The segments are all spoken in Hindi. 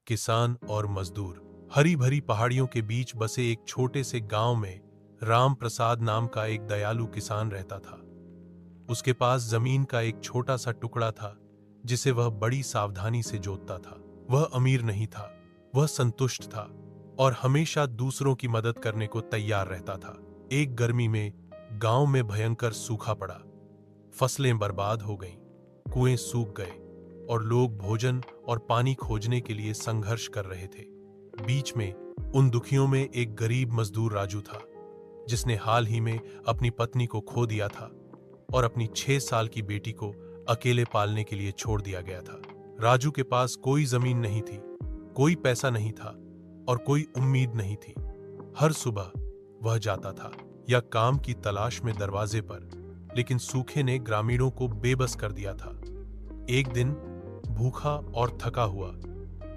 किसान और मजदूर। हरी भरी पहाड़ियों के बीच बसे एक छोटे से गांव में राम प्रसाद नाम का एक दयालु किसान रहता था। उसके पास जमीन का एक छोटा सा टुकड़ा था जिसे वह बड़ी सावधानी से जोतता था। वह अमीर नहीं था, वह संतुष्ट था और हमेशा दूसरों की मदद करने को तैयार रहता था। एक गर्मी में गांव में भयंकर सूखा पड़ा। फसलें बर्बाद हो गईं, कुएं सूख गए और लोग भोजन और पानी खोजने के लिए संघर्ष कर रहे थे। बीच में उन दुखियों में एक गरीब मजदूर राजू था, जिसने हाल ही में अपनी पत्नी को खो दिया था और अपनी 6 साल की बेटी को अकेले पालने के लिए छोड़ दिया गया था। राजू के पास कोई जमीन नहीं थी, कोई पैसा नहीं था और कोई उम्मीद नहीं थी। हर सुबह वह जाता था या काम की तलाश में दरवाजे पर, लेकिन सूखे ने ग्रामीणों को बेबस कर दिया था। एक दिन भूखा और थका हुआ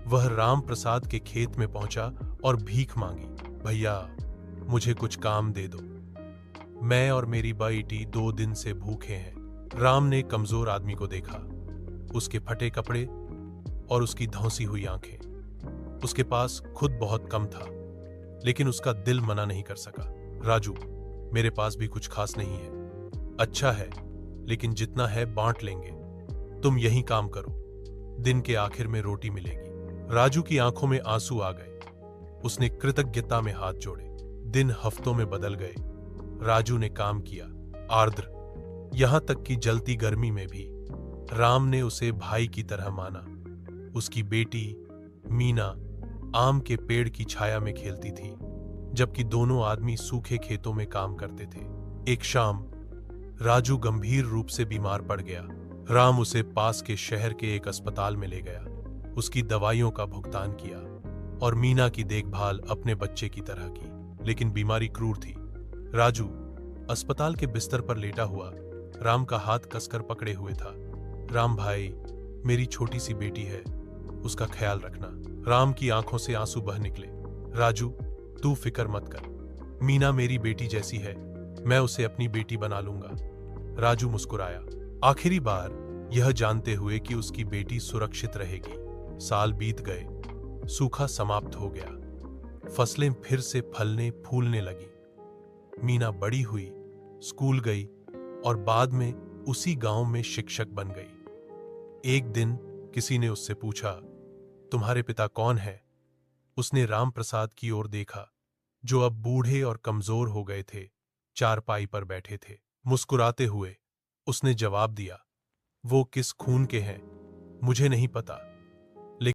वह राम प्रसाद के खेत में पहुंचा और भीख मांगी। भैया, मुझे कुछ काम दे दो, मैं और मेरी बेटी 2 दिन से भूखे हैं। राम ने कमजोर आदमी को देखा, उसके फटे कपड़े और उसकी धौंसी हुई आंखें। उसके पास खुद बहुत कम था, लेकिन उसका दिल मना नहीं कर सका। राजू, मेरे पास भी कुछ खास नहीं है। अच्छा है, लेकिन जितना है बांट लेंगे। तुम यहीं काम करो, दिन के आखिर में रोटी मिलेगी। राजू की आंखों में आंसू आ गए। उसने कृतज्ञता में हाथ जोड़े। दिन हफ्तों में बदल गए। राजू ने काम किया, आर्द्र, यहां तक कि जलती गर्मी में भी राम ने उसे भाई की तरह माना। उसकी बेटी मीना आम के पेड़ की छाया में खेलती थी, जबकि दोनों आदमी सूखे खेतों में काम करते थे। एक शाम राजू गंभीर रूप से बीमार पड़ गया। राम उसे पास के शहर के एक अस्पताल में ले गया, उसकी दवाइयों का भुगतान किया और मीना की देखभाल अपने बच्चे की तरह की। लेकिन बीमारी क्रूर थी। राजू अस्पताल के बिस्तर पर लेटा हुआ राम का हाथ कसकर पकड़े हुए था। राम भाई, मेरी छोटी सी बेटी है, उसका ख्याल रखना। राम की आंखों से आंसू बह निकले। राजू, तू फिक्र मत कर, मीना मेरी बेटी जैसी है, मैं उसे अपनी बेटी बना लूंगा। राजू मुस्कुराया, आखिरी बार यह जानते हुए कि उसकी बेटी सुरक्षित रहेगी। साल बीत गए, सूखा समाप्त हो गया, फसलें फिर से फलने फूलने लगी। मीना बड़ी हुई, स्कूल गई और बाद में उसी गांव में शिक्षक बन गई। एक दिन किसी ने उससे पूछा, तुम्हारे पिता कौन है? उसने राम प्रसाद की ओर देखा, जो अब बूढ़े और कमजोर हो गए थे, चारपाई पर बैठे थे। मुस्कुराते हुए उसने जवाब दिया, वो किस खून के हैं मुझे नहीं पता,